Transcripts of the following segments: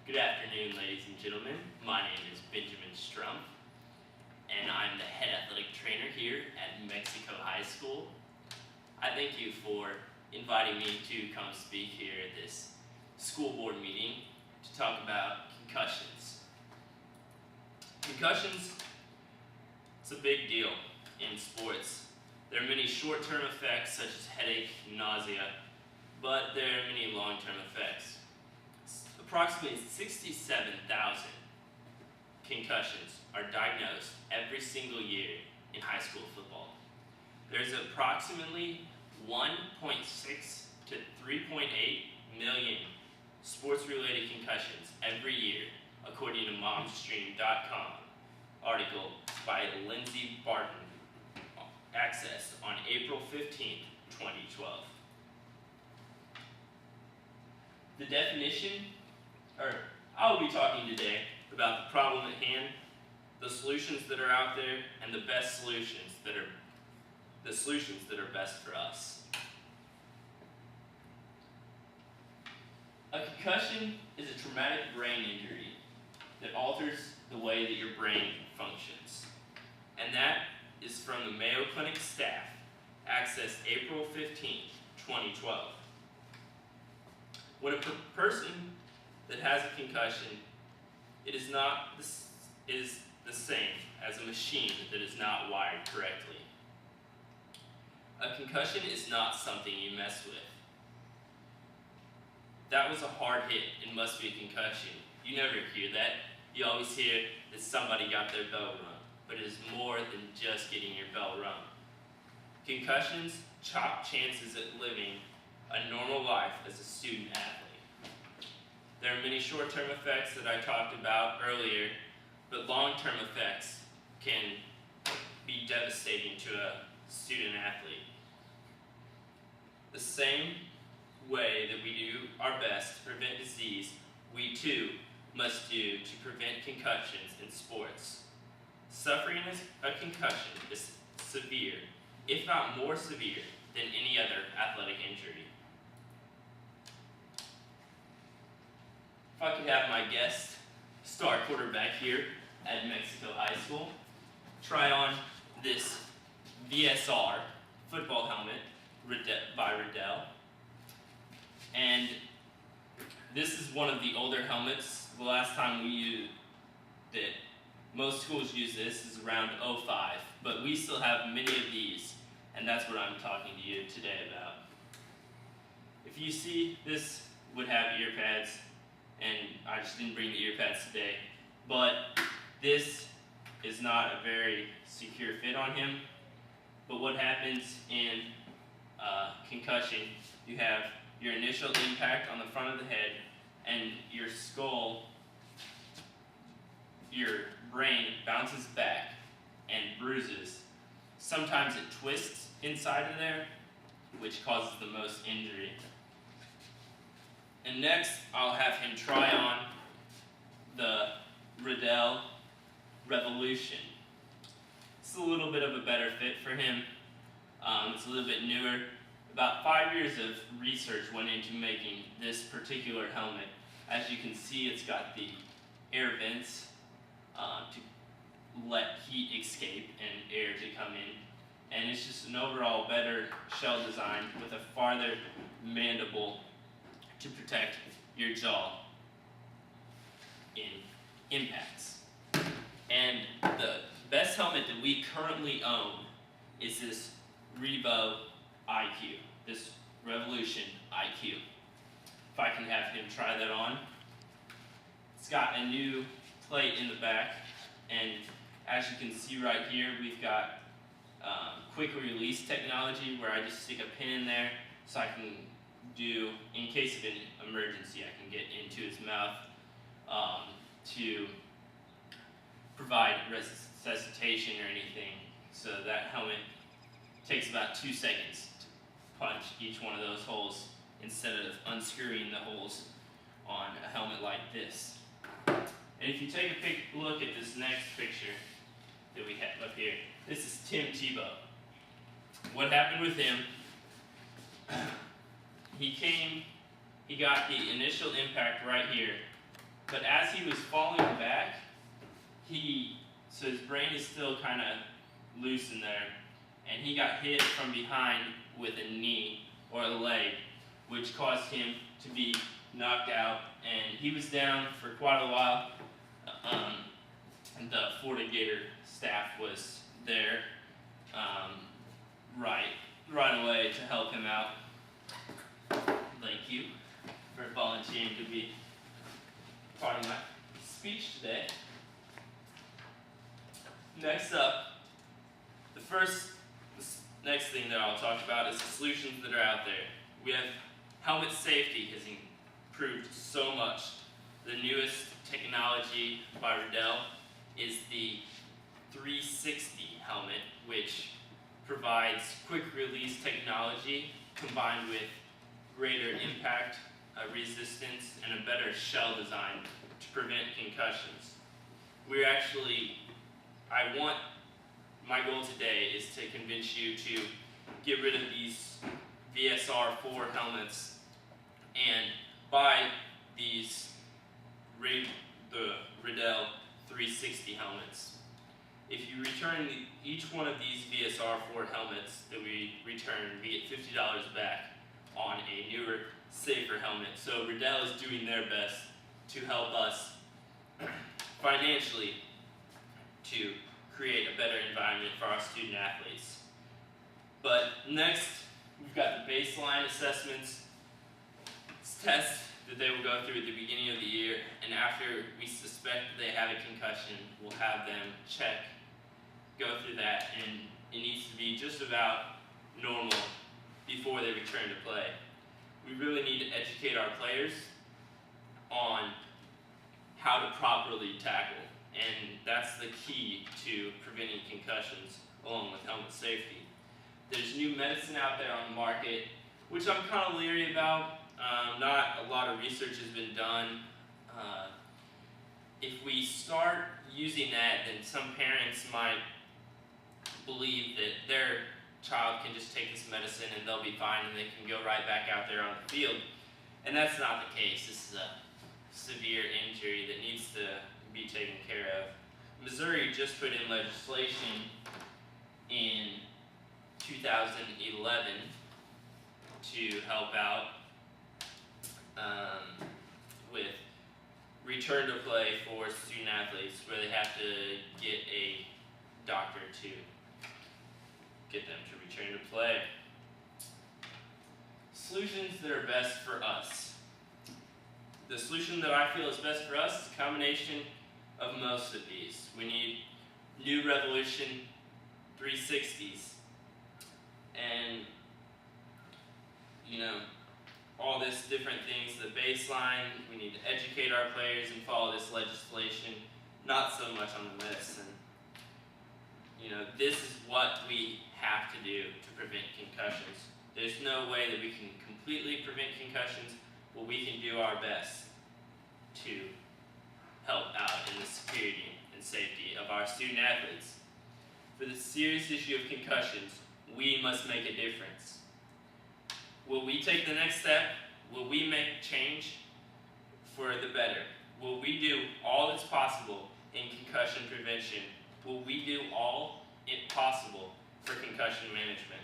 Good afternoon, ladies and gentlemen. My name is Benjamin Strumpf, and I'm the head athletic trainer here at Mexico High School. I thank you for inviting me to come speak here at this school board meeting to talk about concussions. Concussions, it's a big deal in sports. There are many short-term effects such as headache, nausea, but there are many long-term effects. Approximately 67,000 concussions are diagnosed every single year in high school football. There's approximately 1.6 to 3.8 million sports-related concussions every year, according to momstream.com article by Lindsey Barton, accessed on April 15, 2012. The definition, I'll be talking today about the problem at hand, the solutions that are out there, and the best solutions that are best for us. A concussion is a traumatic brain injury that alters the way that your brain functions. And that is from the Mayo Clinic staff, accessed April 15, 2012. When a person that has a concussion, it is the same as a machine that is not wired correctly. A concussion is not something you mess with. That was a hard hit, it must be a concussion. You never hear that. You always hear that somebody got their bell rung, but it is more than just getting your bell rung. Concussions chop chances at living a normal life as a student athlete. There are many short-term effects that I talked about earlier, but long-term effects can be devastating to a student athlete. The same way that we do our best to prevent disease, we too must do to prevent concussions in sports. Suffering a concussion is severe, if not more severe, than any other athletic injury. If I could have my guest star quarterback here at Mexico High School try on this VSR football helmet by Riddell. And this is one of the older helmets. The last time we used it, most schools use this, is around 05, but we still have many of these, and that's what I'm talking to you today about. If you see, this would have ear pads, and I just didn't bring the ear pads today, but this is not a very secure fit on him. But what happens in concussion, you have your initial impact on the front of the head, and your skull, your brain bounces back and bruises. Sometimes it twists inside of there, which causes the most injury. And next, I'll have him try on the Riddell Revolution. It's a little bit of a better fit for him. It's a little bit newer. About 5 years of research went into making this particular helmet. As you can see, it's got the air vents to let heat escape and air to come in. And it's just an overall better shell design with a farther mandible to protect your jaw in impacts. And the best helmet that we currently own is this Revo IQ, this Revolution IQ. If I can have him try that on. It's got a new plate in the back, and as you can see right here, we've got quick release technology where I just stick a pin in there so I can do, in case of an emergency, I can get into his mouth to provide resuscitation or anything. So that helmet takes about 2 seconds to punch each one of those holes instead of unscrewing the holes on a helmet like this. And if you take a quick look at this next picture that we have up here, this is Tim Tebow. What happened with him, he got the initial impact right here, But as he was falling back, so his brain is still kind of loose in there, and he got hit from behind with a knee or a leg, which caused him to be knocked out, and he was down for quite a while. The Florida Gator staff was there right away to help him out. Thank you for volunteering to be part of my speech today. Next up, next thing that I'll talk about is the solutions that are out there. We have helmet safety has improved so much. The newest technology by Riddell is the 360 helmet, which provides quick release technology combined with greater impact resistance and a better shell design to prevent concussions. My goal today is to convince you to get rid of these VSR4 helmets and buy the Riddell 360 helmets. If you return each one of these VSR4 helmets that we return, we get $50 back on a newer, safer helmet. So Riddell is doing their best to help us financially to create a better environment for our student athletes. But next, we've got the baseline assessments, tests that they will go through at the beginning of the year, and after we suspect that they have a concussion, we'll have them go through that, and it needs to be just about normal before they return to play. We really need to educate our players on how to properly tackle, and that's the key to preventing concussions along with helmet safety. There's new medicine out there on the market, which I'm kind of leery about. Not a lot of research has been done. If we start using that, then some parents might believe that their child can just take this medicine and they'll be fine and they can go right back out there on the field. And that's not the case. This is a severe injury that needs to be taken care of. Missouri just put in legislation in 2011 to help out with return to play for student athletes, where they have to get a doctor to get them to return to play. Solutions that are best for us. The solution that I feel is best for us is a combination of most of these. We need new Revolution 360s, and all this different things, the baseline. We need to educate our players and follow this legislation, not so much on the medicine. This is what we have to do to prevent concussions. There's no way that we can completely prevent concussions, but we can do our best to help out in the security and safety of our student athletes. For the serious issue of concussions, we must make a difference. Will we take the next step? Will we make change for the better? Will we do all that's possible in concussion prevention? Will we do all possible for concussion management?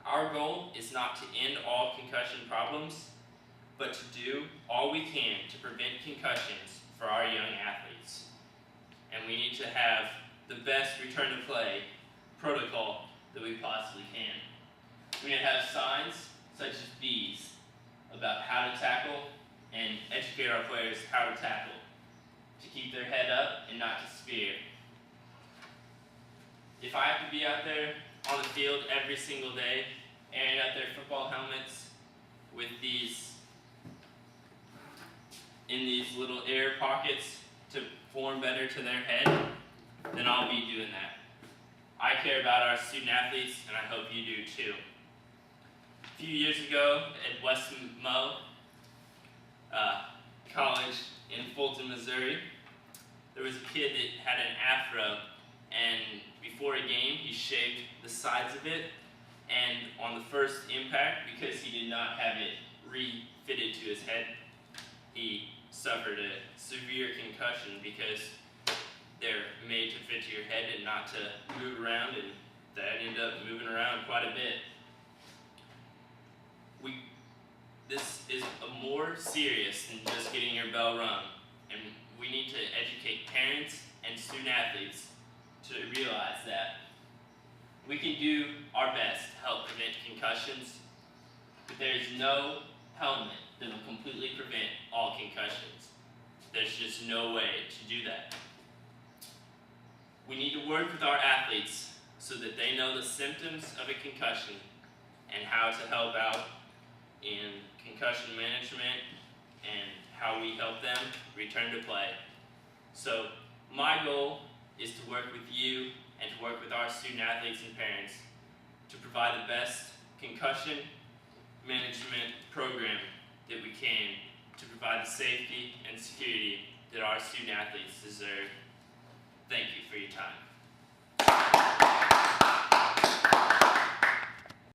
Our goal is not to end all concussion problems, but to do all we can to prevent concussions for our young athletes. And we need to have the best return to play protocol that we possibly can. We need to have signs such as these about how to tackle and educate our players how to tackle, to keep their head up and not to spear. If I have to be out there on the field every single day, airing out their football helmets with in these little air pockets to form better to their head, then I'll be doing that. I care about our student athletes, and I hope you do too. A few years ago at West Mo College in Fulton, Missouri, there was a kid that had an afro, and before a game he shaved the sides of it, and on the first impact, because he did not have it refitted to his head, he suffered a severe concussion because they're made to fit to your head and not to move around, and that ended up moving around quite a bit. This is more serious than just getting your bell rung, and we need to educate parents and student athletes to realize that we can do our best to help prevent concussions, but there is no helmet that will completely prevent all concussions. There's just no way to do that. We need to work with our athletes so that they know the symptoms of a concussion and how to help out in concussion management and how we help them return to play. So my goal is to work with you and to work with our student athletes and parents to provide the best concussion management program that we can to provide the safety and security that our student athletes deserve. Thank you for your